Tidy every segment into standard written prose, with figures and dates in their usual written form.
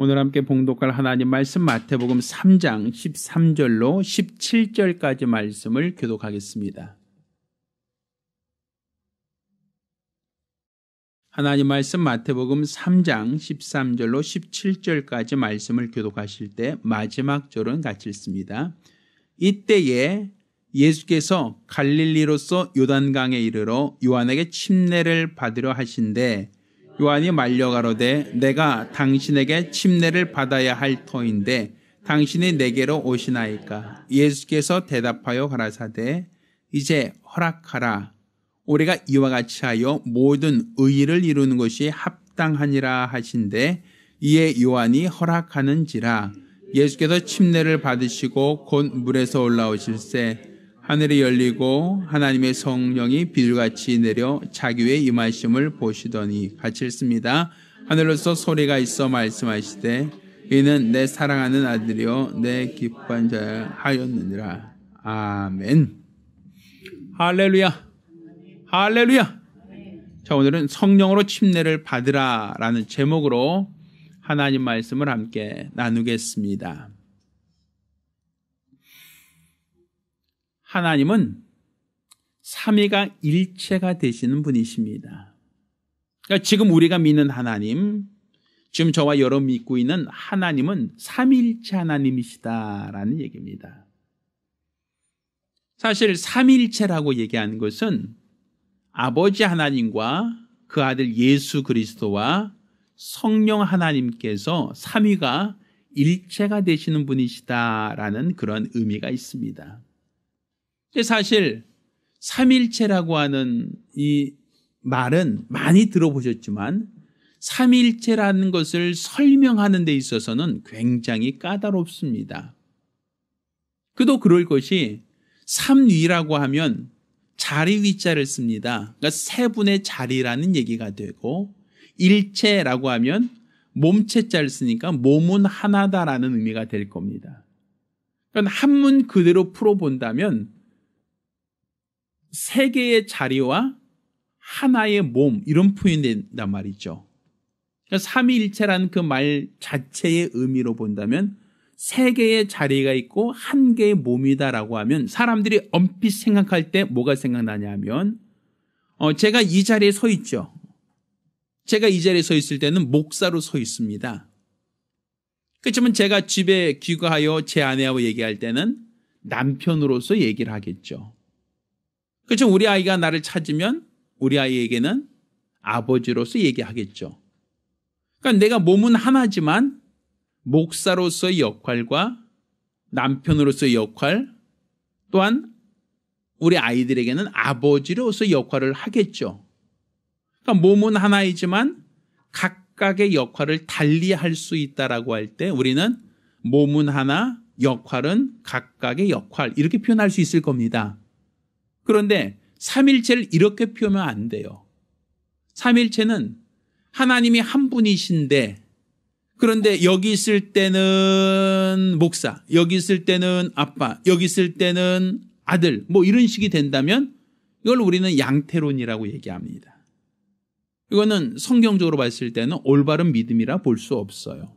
오늘 함께 봉독할 하나님 말씀 마태복음 3장 13절로 17절까지 말씀을 교독하겠습니다. 하나님 말씀 마태복음 3장 13절로 17절까지 말씀을 교독하실 때 마지막 절은 같이 읽습니다. 이때에 예수께서 갈릴리로서 요단강에 이르러 요한에게 침례를 받으려 하신대 요한이 말려 가로되 내가 당신에게 침례를 받아야 할 터인데 당신이 내게로 오시나이까. 예수께서 대답하여 가라사대 이제 허락하라. 우리가 이와 같이 하여 모든 의의를 이루는 것이 합당하니라 하신대 이에 요한이 허락하는지라. 예수께서 침례를 받으시고 곧 물에서 올라오실새 하늘이 열리고 하나님의 성령이 비둘같이 내려 자기 위에 임하심을 보시더니 같이 읽습니다. 하늘로서 소리가 있어 말씀하시되 이는 내 사랑하는 아들이요 내 기뻐한 자야 하였느니라. 아멘. 할렐루야. 할렐루야. 자, 오늘은 성령으로 침례를 받으라 라는 제목으로 하나님 말씀을 함께 나누겠습니다. 하나님은 삼위가 일체가 되시는 분이십니다. 그러니까 지금 우리가 믿는 하나님, 지금 저와 여러분 믿고 있는 하나님은 삼위일체 하나님이시다라는 얘기입니다. 사실 삼위일체라고 얘기하는 것은 아버지 하나님과 그 아들 예수 그리스도와 성령 하나님께서 삼위가 일체가 되시는 분이시다라는 그런 의미가 있습니다. 사실 삼일체라고 하는 이 말은 많이 들어보셨지만 삼일체라는 것을 설명하는 데 있어서는 굉장히 까다롭습니다. 그도 그럴 것이 삼위라고 하면 자리 위자를 씁니다. 그러니까 세 분의 자리라는 얘기가 되고 일체라고 하면 몸체자를 쓰니까 몸은 하나다라는 의미가 될 겁니다. 그러니까 한문 그대로 풀어본다면 세 개의 자리와 하나의 몸 이런 표현이 된단 말이죠. 그러니까 삼위일체라는 그 말 자체의 의미로 본다면 세 개의 자리가 있고 한 개의 몸이다라고 하면 사람들이 엄핏 생각할 때 뭐가 생각나냐면 제가 이 자리에 서 있죠. 제가 이 자리에 서 있을 때는 목사로 서 있습니다. 그렇지만 제가 집에 귀가하여 제 아내하고 얘기할 때는 남편으로서 얘기를 하겠죠. 그렇죠. 우리 아이가 나를 찾으면 우리 아이에게는 아버지로서 얘기하겠죠. 그러니까 내가 몸은 하나지만 목사로서의 역할과 남편으로서의 역할 또한 우리 아이들에게는 아버지로서의 역할을 하겠죠. 그러니까 몸은 하나이지만 각각의 역할을 달리 할 수 있다라고 할 때 우리는 몸은 하나, 역할은 각각의 역할 이렇게 표현할 수 있을 겁니다. 그런데 삼일체를 이렇게 표현하면 안 돼요. 삼일체는 하나님이 한 분이신데 그런데 여기 있을 때는 목사, 여기 있을 때는 아빠, 여기 있을 때는 아들 뭐 이런 식이 된다면 이걸 우리는 양태론이라고 얘기합니다. 이거는 성경적으로 봤을 때는 올바른 믿음이라 볼 수 없어요.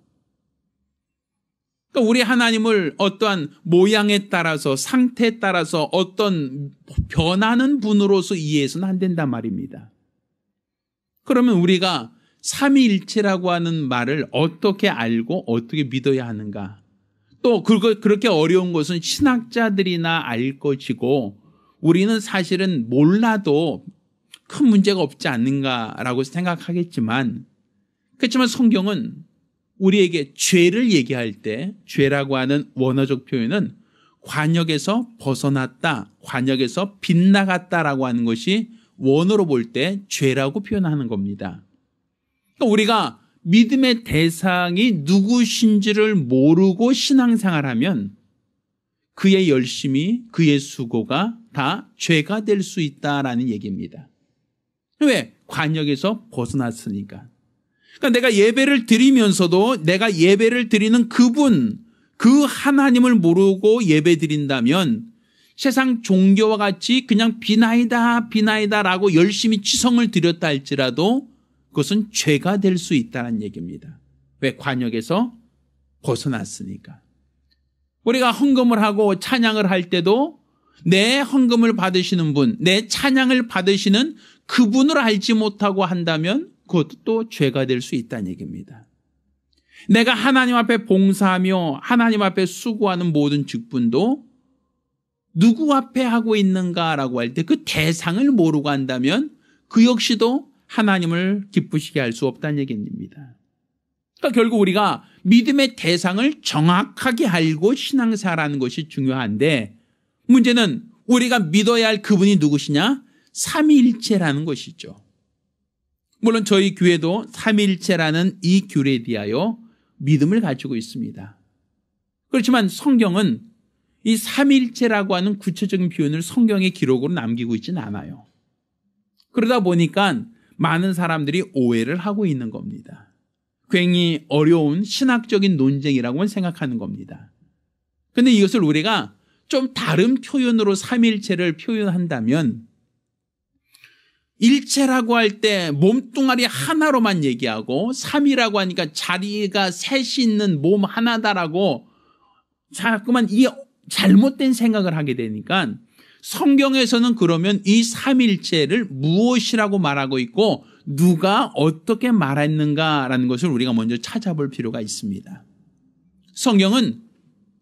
그러니까 우리 하나님을 어떠한 모양에 따라서 상태에 따라서 어떤 변하는 분으로서 이해해서는 안 된단 말입니다. 그러면 우리가 삼위일체라고 하는 말을 어떻게 알고 어떻게 믿어야 하는가? 또 그렇게 어려운 것은 신학자들이나 알 것이고 우리는 사실은 몰라도 큰 문제가 없지 않는가라고 생각하겠지만 그렇지만 성경은 우리에게 죄를 얘기할 때 죄라고 하는 원어적 표현은 관역에서 벗어났다, 관역에서 빗나갔다라고 하는 것이 원어로 볼 때 죄라고 표현하는 겁니다. 그러니까 우리가 믿음의 대상이 누구신지를 모르고 신앙생활하면 그의 열심이, 그의 수고가 다 죄가 될 수 있다라는 얘기입니다. 왜? 관역에서 벗어났으니까. 그러니까 내가 예배를 드리면서도 내가 예배를 드리는 그분, 그 하나님을 모르고 예배 드린다면 세상 종교와 같이 그냥 비나이다라고 열심히 치성을 드렸다 할지라도 그것은 죄가 될 수 있다는 얘기입니다. 왜? 관역에서 벗어났으니까. 우리가 헌금을 하고 찬양을 할 때도 내 헌금을 받으시는 분, 내 찬양을 받으시는 그분을 알지 못하고 한다면 그것도 또 죄가 될 수 있다는 얘기입니다. 내가 하나님 앞에 봉사하며 하나님 앞에 수고하는 모든 직분도 누구 앞에 하고 있는가라고 할 때 그 대상을 모르고 한다면 그 역시도 하나님을 기쁘시게 할 수 없다는 얘기입니다. 그러니까 결국 우리가 믿음의 대상을 정확하게 알고 신앙생활하는 것이 중요한데 문제는 우리가 믿어야 할 그분이 누구시냐? 삼위일체라는 것이죠. 물론 저희 교회도 삼위일체라는 이 규례에 대하여 믿음을 가지고 있습니다. 그렇지만 성경은 이 삼위일체라고 하는 구체적인 표현을 성경의 기록으로 남기고 있지는 않아요. 그러다 보니까 많은 사람들이 오해를 하고 있는 겁니다. 굉장히 어려운 신학적인 논쟁이라고만 생각하는 겁니다. 그런데 이것을 우리가 좀 다른 표현으로 삼위일체를 표현한다면 일체라고 할 때 몸뚱아리 하나로만 얘기하고 삼위라고 하니까 자리가 셋이 있는 몸 하나다라고 자꾸만 이 잘못된 생각을 하게 되니까 성경에서는 그러면 이 삼위일체를 무엇이라고 말하고 있고 누가 어떻게 말했는가라는 것을 우리가 먼저 찾아볼 필요가 있습니다. 성경은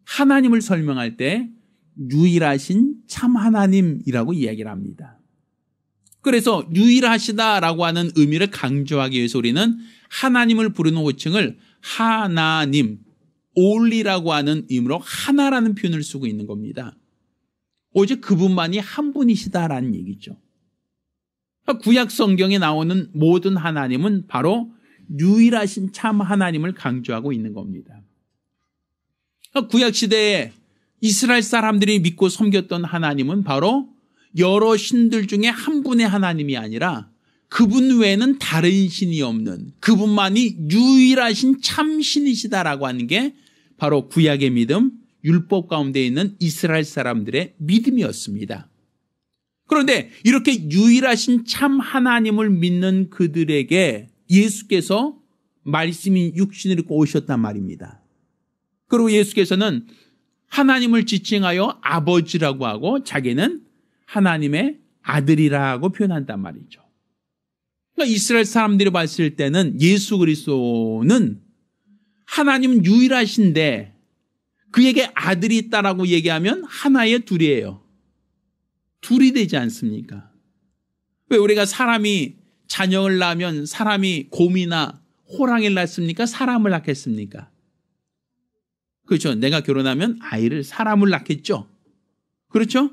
하나님을 설명할 때 유일하신 참 하나님이라고 이야기를 합니다. 그래서 유일하시다라고 하는 의미를 강조하기 위해서 우리는 하나님을 부르는 호칭을 하나님, only라고 하는 의미로 하나라는 표현을 쓰고 있는 겁니다. 오직 그분만이 한 분이시다라는 얘기죠. 구약 성경에 나오는 모든 하나님은 바로 유일하신 참 하나님을 강조하고 있는 겁니다. 구약 시대에 이스라엘 사람들이 믿고 섬겼던 하나님은 바로 여러 신들 중에 한 분의 하나님이 아니라 그분 외에는 다른 신이 없는 그분만이 유일하신 참 신이시다라고 하는 게 바로 구약의 믿음, 율법 가운데 있는 이스라엘 사람들의 믿음이었습니다. 그런데 이렇게 유일하신 참 하나님을 믿는 그들에게 예수께서 말씀이 육신을 입고 오셨단 말입니다. 그리고 예수께서는 하나님을 지칭하여 아버지라고 하고 자기는 하나님의 아들이라고 표현한단 말이죠. 그러니까 이스라엘 사람들이 봤을 때는 예수 그리스도는 하나님은 유일하신데 그에게 아들이 있다라고 얘기하면 하나의 둘이에요. 둘이 되지 않습니까? 왜 우리가 사람이 자녀를 낳으면 사람이 곰이나 호랑이를 낳습니까? 사람을 낳겠습니까? 그렇죠. 내가 결혼하면 아이를 사람을 낳겠죠. 그렇죠?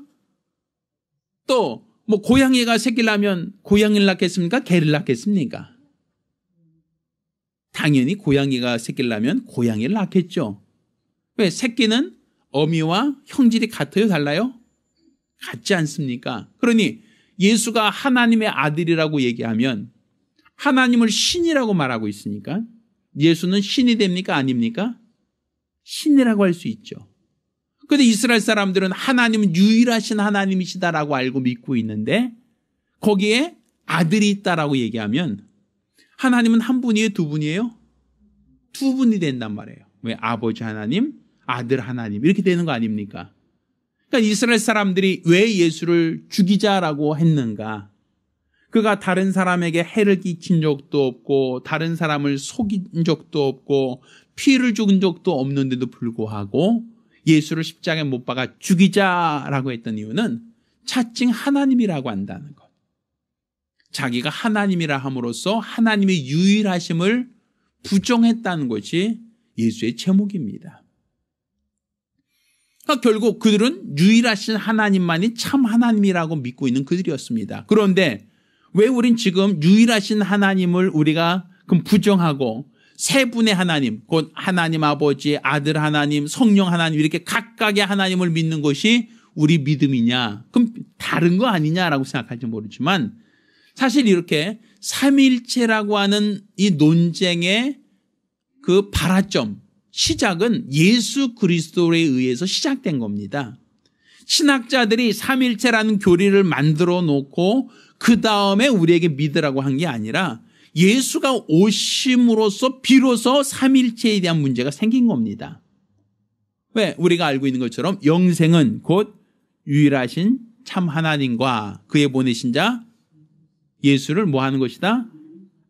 또 뭐 고양이가 새끼를 낳으면 고양이를 낳겠습니까? 개를 낳겠습니까? 당연히 고양이가 새끼를 낳으면 고양이를 낳겠죠. 왜? 새끼는 어미와 형질이 같아요? 달라요? 같지 않습니까? 그러니 예수가 하나님의 아들이라고 얘기하면 하나님을 신이라고 말하고 있으니까 예수는 신이 됩니까? 아닙니까? 신이라고 할 수 있죠. 그런데 이스라엘 사람들은 하나님은 유일하신 하나님이시다라고 알고 믿고 있는데 거기에 아들이 있다라고 얘기하면 하나님은 한 분이에요? 두 분이에요? 두 분이 된단 말이에요. 왜? 아버지 하나님, 아들 하나님 이렇게 되는 거 아닙니까? 그러니까 이스라엘 사람들이 왜 예수를 죽이자라고 했는가? 그가 다른 사람에게 해를 끼친 적도 없고 다른 사람을 속인 적도 없고 피해를 준 적도 없는데도 불구하고 예수를 십자가에 못 박아 죽이자라고 했던 이유는 차칭 하나님이라고 한다는 것. 자기가 하나님이라 함으로써 하나님의 유일하심을 부정했다는 것이 예수의 제목입니다. 그러니까 결국 그들은 유일하신 하나님만이 참 하나님이라고 믿고 있는 그들이었습니다. 그런데 왜 우린 지금 유일하신 하나님을 우리가 그럼 부정하고 세 분의 하나님, 곧 하나님 아버지, 아들 하나님, 성령 하나님 이렇게 각각의 하나님을 믿는 것이 우리 믿음이냐? 그럼 다른 거 아니냐라고 생각할지 모르지만 사실 이렇게 삼위일체라고 하는 이 논쟁의 그 발화점, 시작은 예수 그리스도에 의해서 시작된 겁니다. 신학자들이 삼위일체라는 교리를 만들어 놓고 그 다음에 우리에게 믿으라고 한 게 아니라 예수가 오심으로써 비로소 삼위일체에 대한 문제가 생긴 겁니다. 왜? 우리가 알고 있는 것처럼 영생은 곧 유일하신 참 하나님과 그의 보내신 자 예수를 뭐 하는 것이다?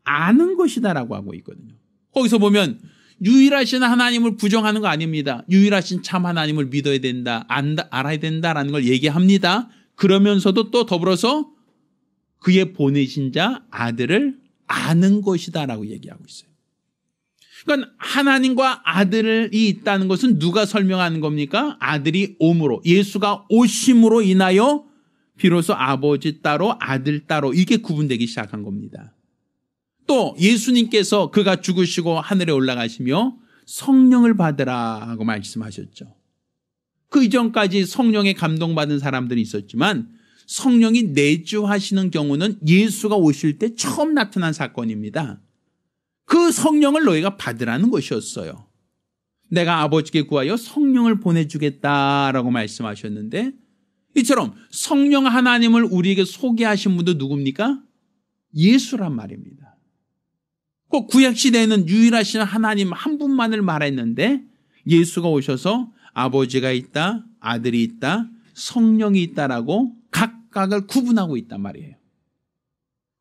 아는 것이다라고 하고 있거든요. 거기서 보면 유일하신 하나님을 부정하는 거 아닙니다. 유일하신 참 하나님을 믿어야 된다, 알아야 된다라는 걸 얘기합니다. 그러면서도 또 더불어서 그의 보내신 자 아들을 아는 것이다라고 얘기하고 있어요. 그러니까 하나님과 아들이 있다는 것은 누가 설명하는 겁니까? 아들이 옴으로, 예수가 오심으로 인하여 비로소 아버지 따로 아들 따로 이게 구분되기 시작한 겁니다. 또 예수님께서 그가 죽으시고 하늘에 올라가시며 성령을 받으라 하고 말씀하셨죠. 그 이전까지 성령에 감동받은 사람들이 있었지만 성령이 내주하시는 경우는 예수가 오실 때 처음 나타난 사건입니다. 그 성령을 너희가 받으라는 것이었어요. 내가 아버지께 구하여 성령을 보내주겠다라고 말씀하셨는데 이처럼 성령 하나님을 우리에게 소개하신 분도 누굽니까? 예수란 말입니다. 그 구약시대에는 유일하신 하나님 한 분만을 말했는데 예수가 오셔서 아버지가 있다, 아들이 있다, 성령이 있다라고 각각을 구분하고 있단 말이에요.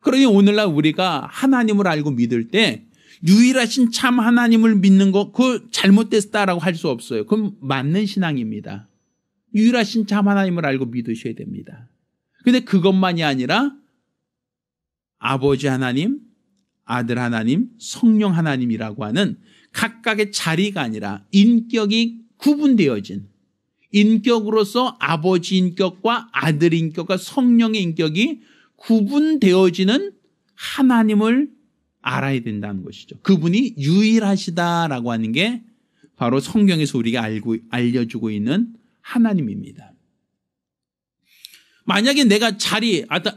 그러니 오늘날 우리가 하나님을 알고 믿을 때 유일하신 참 하나님을 믿는 거 그거 잘못됐다라고 할 수 없어요. 그건 맞는 신앙입니다. 유일하신 참 하나님을 알고 믿으셔야 됩니다. 그런데 그것만이 아니라 아버지 하나님, 아들 하나님, 성령 하나님이라고 하는 각각의 자리가 아니라 인격이 구분되어진 인격으로서 아버지 인격과 아들 인격과 성령의 인격이 구분되어지는 하나님을 알아야 된다는 것이죠. 그분이 유일하시다라고 하는 게 바로 성경에서 우리가 알려주고 있는 하나님입니다. 만약에 내가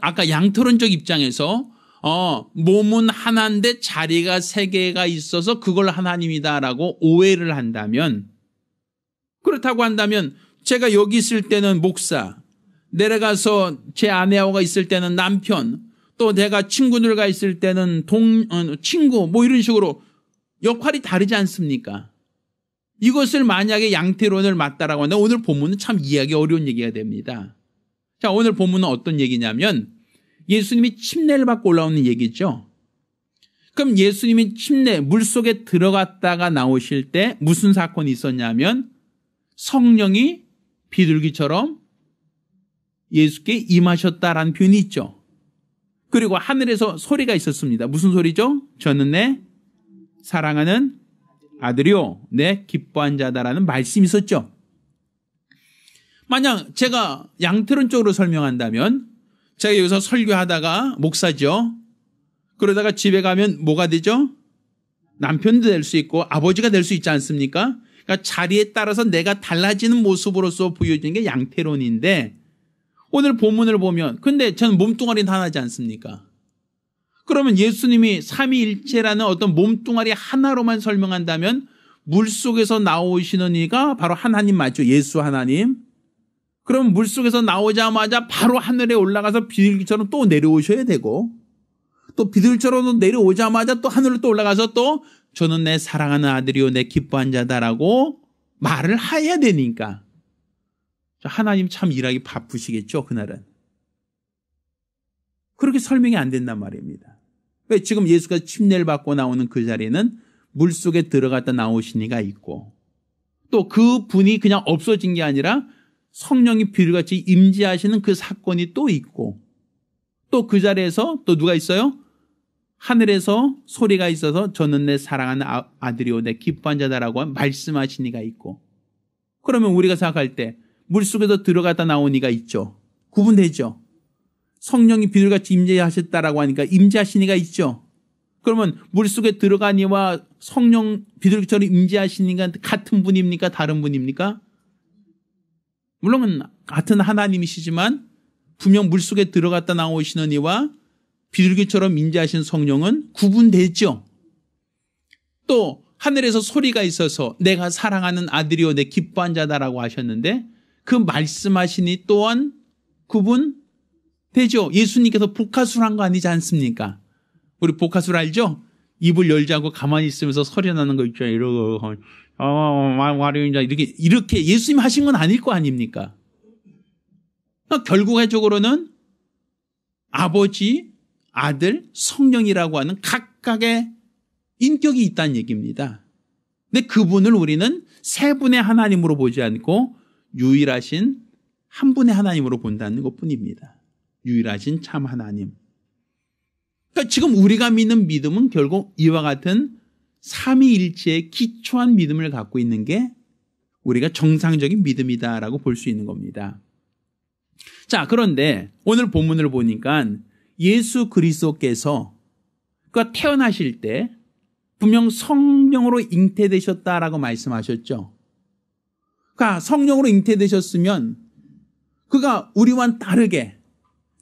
아까 양토론적 입장에서 몸은 하나인데 자리가 세 개가 있어서 그걸 하나님이다라고 오해를 한다면 그렇다고 한다면 제가 여기 있을 때는 목사, 내려가서 제 아내하고 있을 때는 남편, 또 내가 친구들과 있을 때는 친구 뭐 이런 식으로 역할이 다르지 않습니까? 이것을 만약에 양태론을 맞다라고 한다면 오늘 본문은 참 이해하기 어려운 얘기가 됩니다. 자, 오늘 본문은 어떤 얘기냐면 예수님이 침례를 받고 올라오는 얘기죠. 그럼 예수님이 물속에 들어갔다가 나오실 때 무슨 사건이 있었냐면 성령이 비둘기처럼 예수께 임하셨다라는 표현이 있죠. 그리고 하늘에서 소리가 있었습니다. 무슨 소리죠? 저는 내 사랑하는 아들이요 내 기뻐한 자다라는 말씀이 있었죠. 만약 제가 양태론적으로 설명한다면 제가 여기서 설교하다가 목사죠. 그러다가 집에 가면 뭐가 되죠? 남편도 될 수 있고 아버지가 될 수 있지 않습니까? 그러니까 자리에 따라서 내가 달라지는 모습으로서 보여지는 게 양태론인데 오늘 본문을 보면 근데 저는 몸뚱아리는 하나지 않습니까? 그러면 예수님이 삼위일체라는 어떤 몸뚱아리 하나로만 설명한다면 물속에서 나오시는 이가 바로 하나님 맞죠? 예수 하나님. 그럼 물속에서 나오자마자 바로 하늘에 올라가서 비둘기처럼 또 내려오셔야 되고 또 비둘기처럼 내려오자마자 또 하늘로 또 올라가서 또 저는 내 사랑하는 아들이요 내 기뻐한 자다라고 말을 해야 되니까 하나님 참 일하기 바쁘시겠죠 그날은. 그렇게 설명이 안 된단 말입니다. 왜? 지금 예수가 침례를 받고 나오는 그 자리에는 물속에 들어갔다 나오신 이가 있고 또 그 분이 그냥 없어진 게 아니라 성령이 비둘기같이 임재하시는 그 사건이 또 있고 또 그 자리에서 또 누가 있어요? 하늘에서 소리가 있어서 저는 내 사랑하는 아들이요 내 기뻐한 자다라고 말씀하신 이가 있고 그러면 우리가 생각할 때 물속에서 들어갔다 나온 이가 있죠. 구분되죠. 성령이 비둘기같이 임재하셨다라고 하니까 임재하신 이가 있죠. 그러면 물속에 들어간 이와 성령 비둘기처럼 임재하신 이가 같은 분입니까? 다른 분입니까? 물론 같은 하나님이시지만 분명 물속에 들어갔다 나오시는 이와 비둘기처럼 임재하신 성령은 구분되죠. 또 하늘에서 소리가 있어서 내가 사랑하는 아들이요 내 기뻐한 자다라고 하셨는데 그 말씀하시니 또한 구분되죠. 예수님께서 복화술한 거 아니지 않습니까? 우리 복화술 알죠? 입을 열지 않고 가만히 있으면서 소리 나는 거 있죠. 이러고 이렇게 예수님 하신 건 아닐 거 아닙니까? 결국적으로는 아버지, 아들, 성령이라고 하는 각각의 인격이 있다는 얘기입니다. 근데 그분을 우리는 세 분의 하나님으로 보지 않고 유일하신 한 분의 하나님으로 본다는 것뿐입니다. 유일하신 참 하나님. 그러니까 지금 우리가 믿는 믿음은 결국 이와 같은 삼위일체의 기초한 믿음을 갖고 있는 게 우리가 정상적인 믿음이다라고 볼 수 있는 겁니다. 자, 그런데 오늘 본문을 보니까 예수 그리스도께서 그가 태어나실 때 분명 성령으로 잉태되셨다라고 말씀하셨죠. 그러니까 성령으로 잉태되셨으면 그가 우리와는 다르게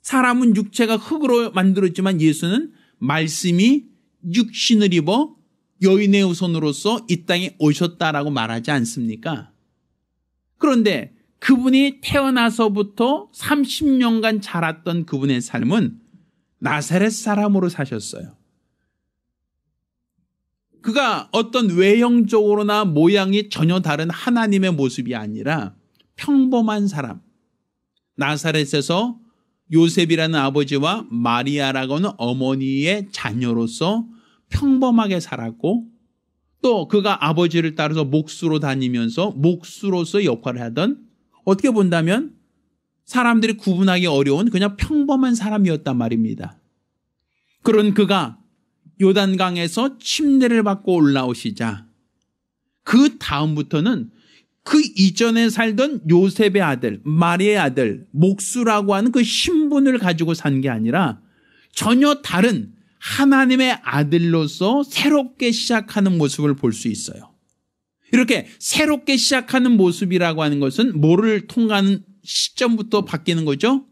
사람은 육체가 흙으로 만들었지만 예수는 말씀이 육신을 입어 여인의 후손으로서 이 땅에 오셨다라고 말하지 않습니까? 그런데 그분이 태어나서부터 30년간 자랐던 그분의 삶은 나사렛 사람으로 사셨어요. 그가 어떤 외형적으로나 모양이 전혀 다른 하나님의 모습이 아니라 평범한 사람. 나사렛에서 요셉이라는 아버지와 마리아라고 하는 어머니의 자녀로서 평범하게 살았고 또 그가 아버지를 따라서 목수로 다니면서 목수로서 역할을 하던 어떻게 본다면 사람들이 구분하기 어려운 그냥 평범한 사람이었단 말입니다. 그런 그가 요단강에서 침례를 받고 올라오시자 그 다음부터는 그 이전에 살던 요셉의 아들, 마리아의 아들, 목수라고 하는 그 신분을 가지고 산 게 아니라 전혀 다른 하나님의 아들로서 새롭게 시작하는 모습을 볼 수 있어요. 이렇게 새롭게 시작하는 모습이라고 하는 것은 뭐를 통과하는 시점부터 바뀌는 거죠?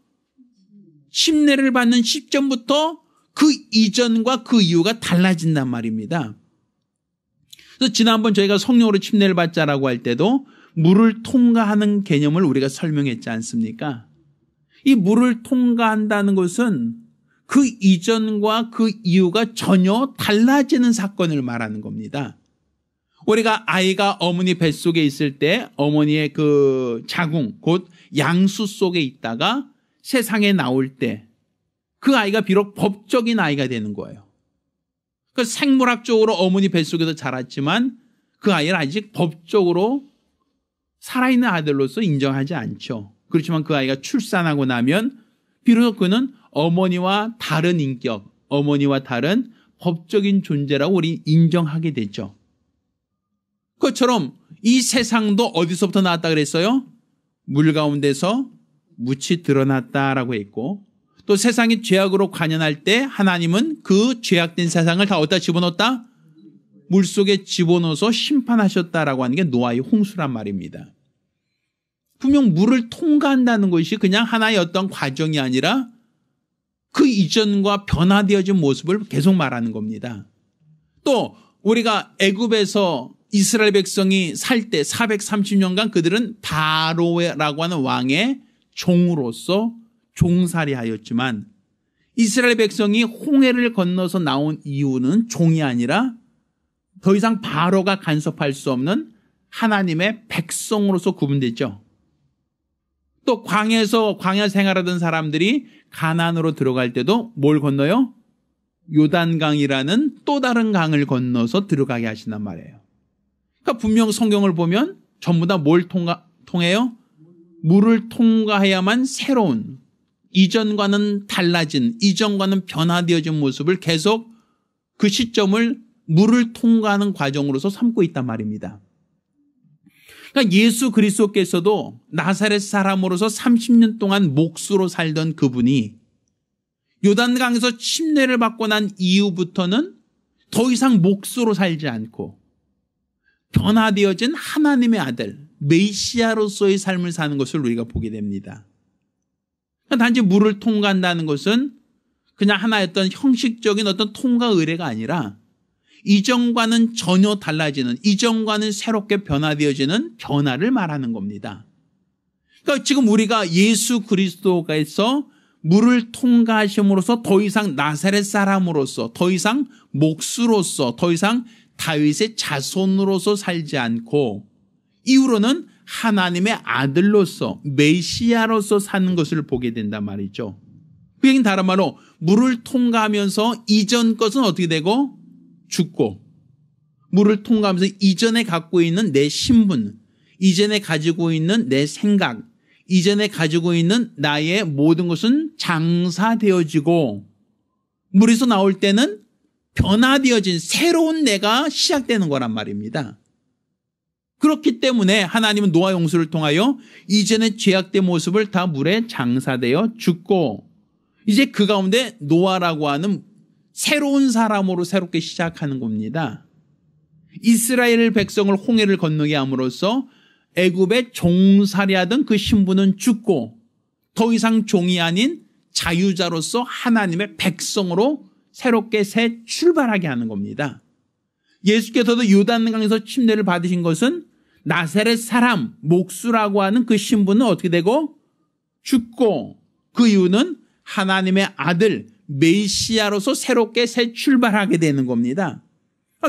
침례를 받는 시점부터 그 이전과 그 이후가 달라진단 말입니다. 그래서 지난번 저희가 성령으로 침례를 받자라고 할 때도 물을 통과하는 개념을 우리가 설명했지 않습니까? 이 물을 통과한다는 것은 그 이전과 그 이후가 전혀 달라지는 사건을 말하는 겁니다. 우리가 아이가 어머니 뱃속에 있을 때 어머니의 그 자궁, 곧 양수 속에 있다가 세상에 나올 때 그 아이가 비록 법적인 아이가 되는 거예요. 그 생물학적으로 어머니 뱃속에서 자랐지만 그 아이를 아직 법적으로 살아있는 아들로서 인정하지 않죠. 그렇지만 그 아이가 출산하고 나면 비로소 그는 어머니와 다른 인격, 어머니와 다른 법적인 존재라고 우리 인정하게 되죠. 그것처럼 이 세상도 어디서부터 나왔다 그랬어요? 물 가운데서 묻이 드러났다라고 했고 또 세상이 죄악으로 관연할 때 하나님은 그 죄악된 세상을 다 어디다 집어넣었다? 물속에 집어넣어서 심판하셨다라고 하는 게 노아의 홍수란 말입니다. 분명 물을 통과한다는 것이 그냥 하나의 어떤 과정이 아니라 그 이전과 변화되어진 모습을 계속 말하는 겁니다. 또 우리가 애굽에서 이스라엘 백성이 살 때 430년간 그들은 바로라고 하는 왕의 종으로서 종살이하였지만 이스라엘 백성이 홍해를 건너서 나온 이유는 종이 아니라 더 이상 바로가 간섭할 수 없는 하나님의 백성으로서 구분됐죠. 또 광야에서 광야 생활하던 사람들이 가나안으로 들어갈 때도 뭘 건너요? 요단강이라는 또 다른 강을 건너서 들어가게 하신단 말이에요. 그러니까 분명 성경을 보면 전부 다 뭘 통해요? 물을 통과해야만 새로운 이전과는 달라진 이전과는 변화되어진 모습을 계속 그 시점을 물을 통과하는 과정으로서 삼고 있단 말입니다. 그러니까 예수 그리스도께서도 나사렛 사람으로서 30년 동안 목수로 살던 그분이 요단강에서 침례를 받고 난 이후부터는 더 이상 목수로 살지 않고 변화되어진 하나님의 아들 메시아로서의 삶을 사는 것을 우리가 보게 됩니다. 단지 물을 통과한다는 것은 그냥 하나의 어떤 형식적인 어떤 통과 의례가 아니라 이전과는 전혀 달라지는 이전과는 새롭게 변화되어지는 변화를 말하는 겁니다. 그러니까 지금 우리가 예수 그리스도에서 물을 통과하심으로써 더 이상 나사렛 사람으로서, 더 이상 목수로서, 더 이상 다윗의 자손으로서 살지 않고 이후로는 하나님의 아들로서, 메시아로서 사는 것을 보게 된단 말이죠. 그 얘기는 다른 말로 물을 통과하면서 이전 것은 어떻게 되고? 죽고, 물을 통과하면서 이전에 갖고 있는 내 신분, 이전에 가지고 있는 내 생각, 이전에 가지고 있는 나의 모든 것은 장사되어지고, 물에서 나올 때는 변화되어진 새로운 내가 시작되는 거란 말입니다. 그렇기 때문에 하나님은 노아 홍수를 통하여 이전의 죄악된 모습을 다 물에 장사되어 죽고, 이제 그 가운데 노아라고 하는 새로운 사람으로 새롭게 시작하는 겁니다. 이스라엘 백성을 홍해를 건너게 함으로써 애굽의 종살이하던 그 신분은 죽고 더 이상 종이 아닌 자유자로서 하나님의 백성으로 새롭게 새 출발하게 하는 겁니다. 예수께서도 요단강에서 침례를 받으신 것은 나사렛 사람, 목수라고 하는 그 신분은 어떻게 되고? 죽고, 그 이유는 하나님의 아들 메시아로서 새롭게 새 출발하게 되는 겁니다.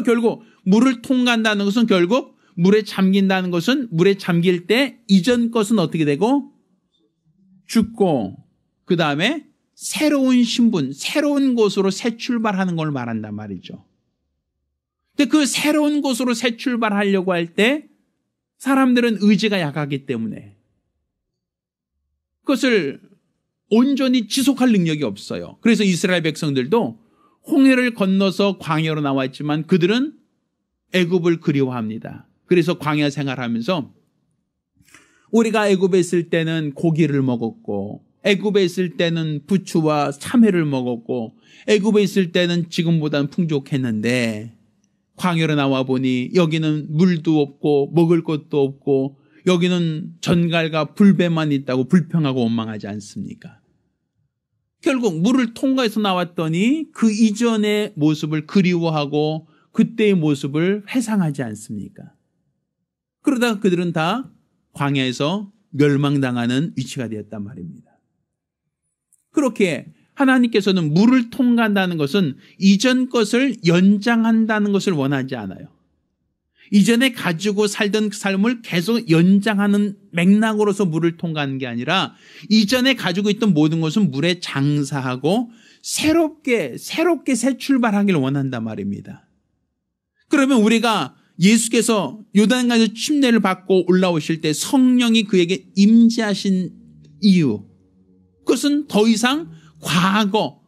결국 물을 통과한다는 것은, 결국 물에 잠긴다는 것은, 물에 잠길 때 이전 것은 어떻게 되고? 죽고, 그 다음에 새로운 신분, 새로운 곳으로 새 출발하는 걸 말한단 말이죠. 근데 그 새로운 곳으로 새 출발하려고 할 때 사람들은 의지가 약하기 때문에 그것을 온전히 지속할 능력이 없어요. 그래서 이스라엘 백성들도 홍해를 건너서 광야로 나왔지만 그들은 애굽을 그리워합니다. 그래서 광야 생활하면서 우리가 애굽에 있을 때는 고기를 먹었고, 애굽에 있을 때는 부추와 참외를 먹었고, 애굽에 있을 때는 지금보다는 풍족했는데 광야로 나와 보니 여기는 물도 없고 먹을 것도 없고 여기는 전갈과 불배만 있다고 불평하고 원망하지 않습니까? 결국 물을 통과해서 나왔더니 그 이전의 모습을 그리워하고 그때의 모습을 회상하지 않습니까? 그러다가 그들은 다 광야에서 멸망당하는 위치가 되었단 말입니다. 그렇게 하나님께서는 물을 통과한다는 것은 이전 것을 연장한다는 것을 원하지 않아요. 이전에 가지고 살던 삶을 계속 연장하는 맥락으로서 물을 통과하는 게 아니라 이전에 가지고 있던 모든 것은 물에 장사하고 새롭게 새 출발하기를 원한단 말입니다. 그러면 우리가 예수께서 요단강에서 침례를 받고 올라오실 때 성령이 그에게 임재하신 이유, 그것은 더 이상 과거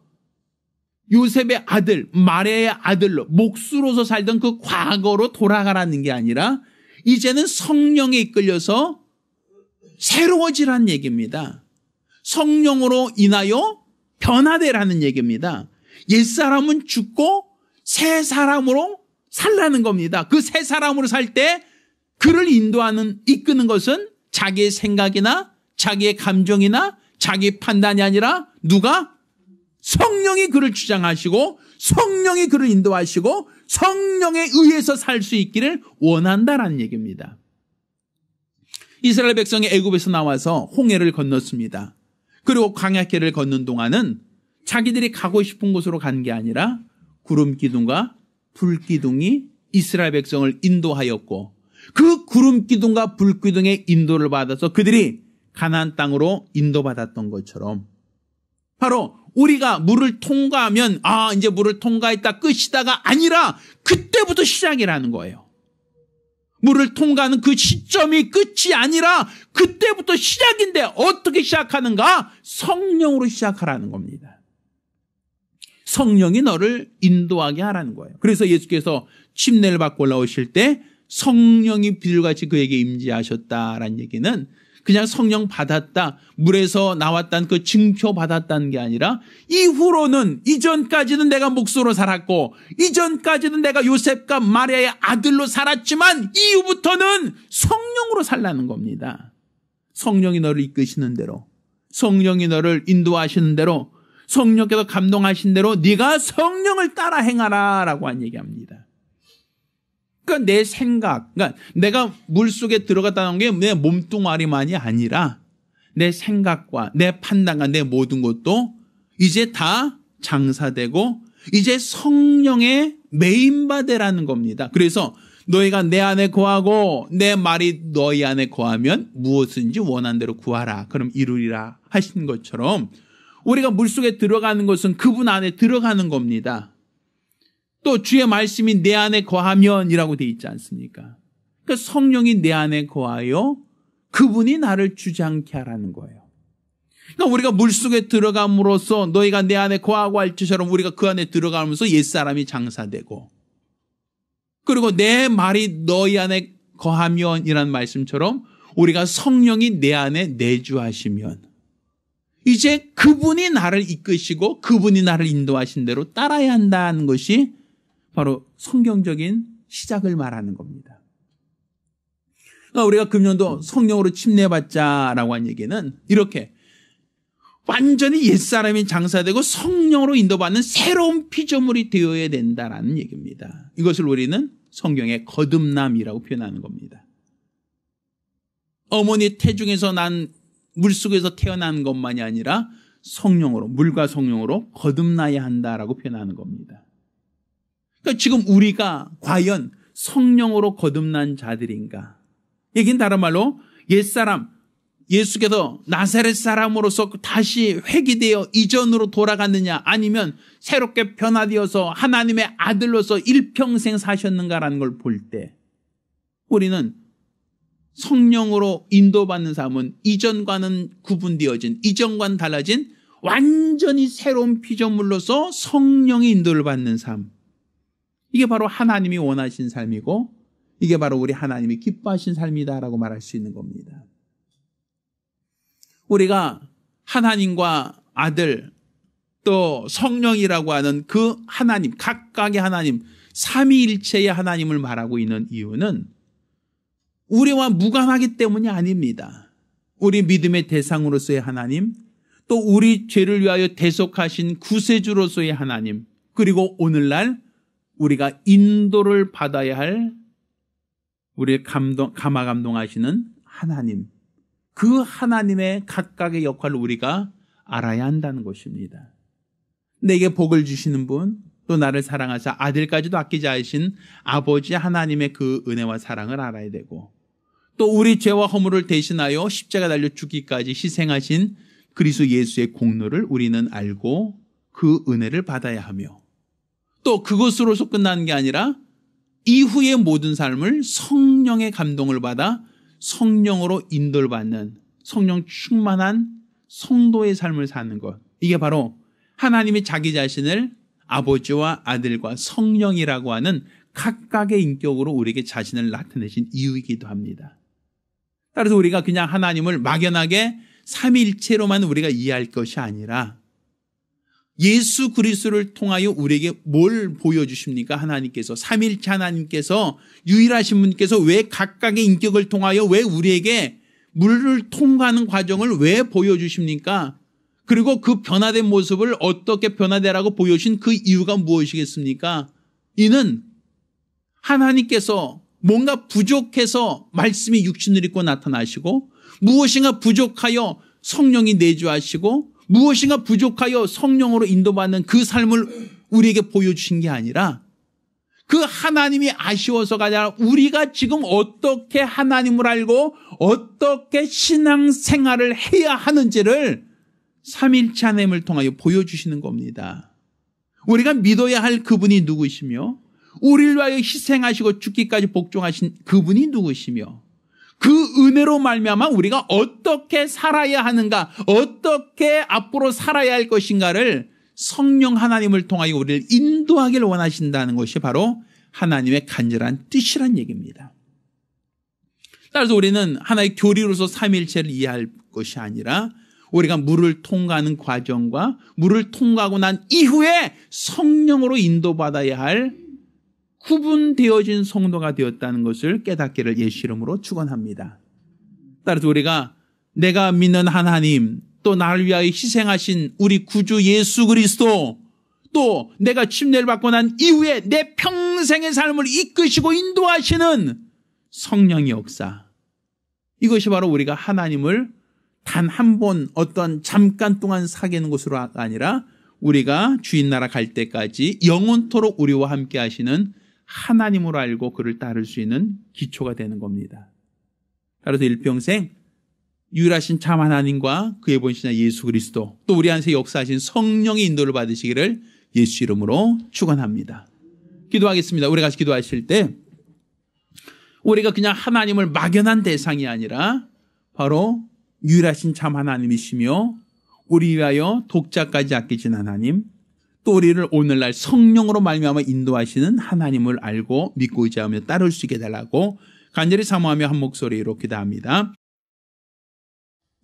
요셉의 아들 마리아의 아들로 목수로서 살던 그 과거로 돌아가라는 게 아니라 이제는 성령에 이끌려서 새로워지라는 얘기입니다. 성령으로 인하여 변화되라는 얘기입니다. 옛사람은 죽고 새 사람으로 살라는 겁니다. 그 새 사람으로 살 때 그를 이끄는 것은 자기의 생각이나 자기의 감정이나 자기 판단이 아니라 누가? 성령이 그를 주장하시고 성령이 그를 인도하시고 성령에 의해서 살 수 있기를 원한다라는 얘기입니다. 이스라엘 백성이 애굽에서 나와서 홍해를 건넜습니다. 그리고 광야길을 걷는 동안은 자기들이 가고 싶은 곳으로 간 게 아니라 구름 기둥과 불 기둥이 이스라엘 백성을 인도하였고 그 구름 기둥과 불 기둥의 인도를 받아서 그들이 가나안 땅으로 인도받았던 것처럼 바로 우리가 물을 통과하면 이제 물을 통과했다 끝이다가 아니라 그때부터 시작이라는 거예요. 물을 통과하는 그 시점이 끝이 아니라 그때부터 시작인데 어떻게 시작하는가? 성령으로 시작하라는 겁니다. 성령이 너를 인도하게 하라는 거예요. 그래서 예수께서 침례를 받고 올라오실 때 성령이 비둘같이 그에게 임재하셨다라는 얘기는 그냥 성령 받았다, 물에서 나왔다는 그 징표 받았다는 게 아니라 이후로는 이전까지는 내가 목수로 살았고 이전까지는 내가 요셉과 마리아의 아들로 살았지만 이후부터는 성령으로 살라는 겁니다. 성령이 너를 이끄시는 대로, 성령이 너를 인도하시는 대로, 성령께서 감동하신 대로 네가 성령을 따라 행하라 라고 한 얘기합니다. 그러니까 내 생각, 그러니까 내가 물속에 들어갔다는 게 내 몸뚱아리만이 아니라 내 생각과 내 판단과 내 모든 것도 이제 다 장사되고 이제 성령의 메인바되라는 겁니다. 그래서 너희가 내 안에 거하고 내 말이 너희 안에 거하면 무엇인지 원한 대로 구하라. 그럼 이루리라 하신 것처럼 우리가 물속에 들어가는 것은 그분 안에 들어가는 겁니다. 또 주의 말씀이 내 안에 거하면이라고 되어 있지 않습니까? 그러니까 성령이 내 안에 거하여 그분이 나를 주장케 하라는 거예요. 그러니까 우리가 물속에 들어감으로써 너희가 내 안에 거하고 할지처럼 우리가 그 안에 들어가면서 옛사람이 장사되고, 그리고 내 말이 너희 안에 거하면이라는 말씀처럼 우리가 성령이 내 안에 내주하시면 이제 그분이 나를 이끄시고 그분이 나를 인도하신 대로 따라야 한다는 것이 바로 성경적인 시작을 말하는 겁니다. 그러니까 우리가 금년도 성령으로 침례받자라고 한 얘기는 이렇게 완전히 옛사람이 장사되고 성령으로 인도받는 새로운 피조물이 되어야 된다라는 얘기입니다. 이것을 우리는 성경의 거듭남이라고 표현하는 겁니다. 어머니 태중에서 난 물속에서 태어난 것만이 아니라 성령으로, 물과 성령으로 거듭나야 한다라고 표현하는 겁니다. 그러니까 지금 우리가 과연 성령으로 거듭난 자들인가? 얘기는 다른 말로 옛사람, 예수께서 나사렛 사람으로서 다시 회귀되어 이전으로 돌아갔느냐, 아니면 새롭게 변화되어서 하나님의 아들로서 일평생 사셨는가라는 걸 볼 때 우리는 성령으로 인도받는 삶은 이전과는 구분되어진, 이전과는 달라진 완전히 새로운 피조물로서 성령의 인도를 받는 삶, 이게 바로 하나님이 원하신 삶이고 이게 바로 우리 하나님이 기뻐하신 삶이다라고 말할 수 있는 겁니다. 우리가 하나님과 아들 또 성령이라고 하는 그 하나님, 각각의 하나님, 삼위일체의 하나님을 말하고 있는 이유는 우리와 무관하기 때문이 아닙니다. 우리 믿음의 대상으로서의 하나님, 또 우리 죄를 위하여 대속하신 구세주로서의 하나님, 그리고 오늘날 우리가 인도를 받아야 할 우리의 감화 감동하시는 하나님, 그 하나님의 각각의 역할을 우리가 알아야 한다는 것입니다. 내게 복을 주시는 분, 또 나를 사랑하사 아들까지도 아끼지 않으신 아버지 하나님의 그 은혜와 사랑을 알아야 되고, 또 우리 죄와 허물을 대신하여 십자가 달려 죽기까지 희생하신 그리스도 예수의 공로를 우리는 알고 그 은혜를 받아야 하며, 또 그것으로서 끝나는 게 아니라 이후의 모든 삶을 성령의 감동을 받아 성령으로 인도를 받는 성령 충만한 성도의 삶을 사는 것, 이게 바로 하나님이 자기 자신을 아버지와 아들과 성령이라고 하는 각각의 인격으로 우리에게 자신을 나타내신 이유이기도 합니다. 따라서 우리가 그냥 하나님을 막연하게 삼위일체로만 우리가 이해할 것이 아니라 예수 그리스도를 통하여 우리에게 뭘 보여주십니까? 하나님께서, 삼위일체 하나님께서, 유일하신 분께서 왜 각각의 인격을 통하여 왜 우리에게 물을 통과하는 과정을 왜 보여주십니까? 그리고 그 변화된 모습을 어떻게 변화되라고 보여주신 그 이유가 무엇이겠습니까? 이는 하나님께서 뭔가 부족해서 말씀이 육신을 입고 나타나시고, 무엇인가 부족하여 성령이 내주하시고, 무엇인가 부족하여 성령으로 인도받는 그 삶을 우리에게 보여주신 게 아니라, 그 하나님이 아쉬워서가 아니라 우리가 지금 어떻게 하나님을 알고 어떻게 신앙생활을 해야 하는지를 삼위일체 하나님을 통하여 보여주시는 겁니다. 우리가 믿어야 할 그분이 누구시며, 우리를 위하여 희생하시고 죽기까지 복종하신 그분이 누구시며, 그 은혜로 말미암아 우리가 어떻게 살아야 하는가, 어떻게 앞으로 살아야 할 것인가를 성령 하나님을 통하여 우리를 인도하기를 원하신다는 것이 바로 하나님의 간절한 뜻이란 얘기입니다. 따라서 우리는 하나의 교리로서 삼위일체를 이해할 것이 아니라 우리가 물을 통과하는 과정과 물을 통과하고 난 이후에 성령으로 인도받아야 할 구분되어진 성도가 되었다는 것을 깨닫기를 예수 이름으로 축원합니다. 따라서 우리가 내가 믿는 하나님, 또 나를 위하여 희생하신 우리 구주 예수 그리스도, 또 내가 침례를 받고 난 이후에 내 평생의 삶을 이끄시고 인도하시는 성령의 역사, 이것이 바로 우리가 하나님을 단 한 번 어떤 잠깐 동안 사귀는 것으로 아니라 우리가 주인 나라 갈 때까지 영원토록 우리와 함께 하시는 하나님으로 알고 그를 따를 수 있는 기초가 되는 겁니다. 따라서 일평생 유일하신 참 하나님과 그의 본신자 예수 그리스도 또 우리 안에서 역사하신 성령의 인도를 받으시기를 예수 이름으로 축원합니다. 기도하겠습니다. 우리 같이 기도하실 때 우리가 그냥 하나님을 막연한 대상이 아니라 바로 유일하신 참 하나님이시며 우리 위하여 독자까지 아끼신 하나님 또 우리를 오늘날 성령으로 말미암아 인도하시는 하나님을 알고 믿고 의지하며 따를 수 있게 달라고 간절히 사모하며 한 목소리로 기도합니다.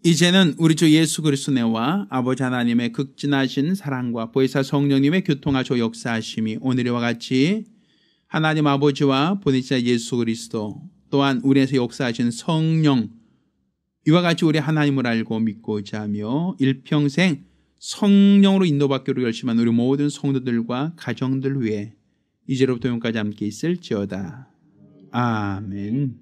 이제는 우리 주 예수 그리스도 내와 아버지 하나님의 극진하신 사랑과 보혜사 성령님의 교통하시고 역사하심이 오늘과 같이 하나님 아버지와 보내신 예수 그리스도 또한 우리에서 역사하신 성령 이와 같이 우리 하나님을 알고 믿고 의지하며 일평생 성령으로 인도받기로 결심한 우리 모든 성도들과 가정들 위해 이제로부터永까지 함께 있을지어다. 아멘.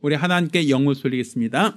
우리 하나님께 영을 돌리겠습니다.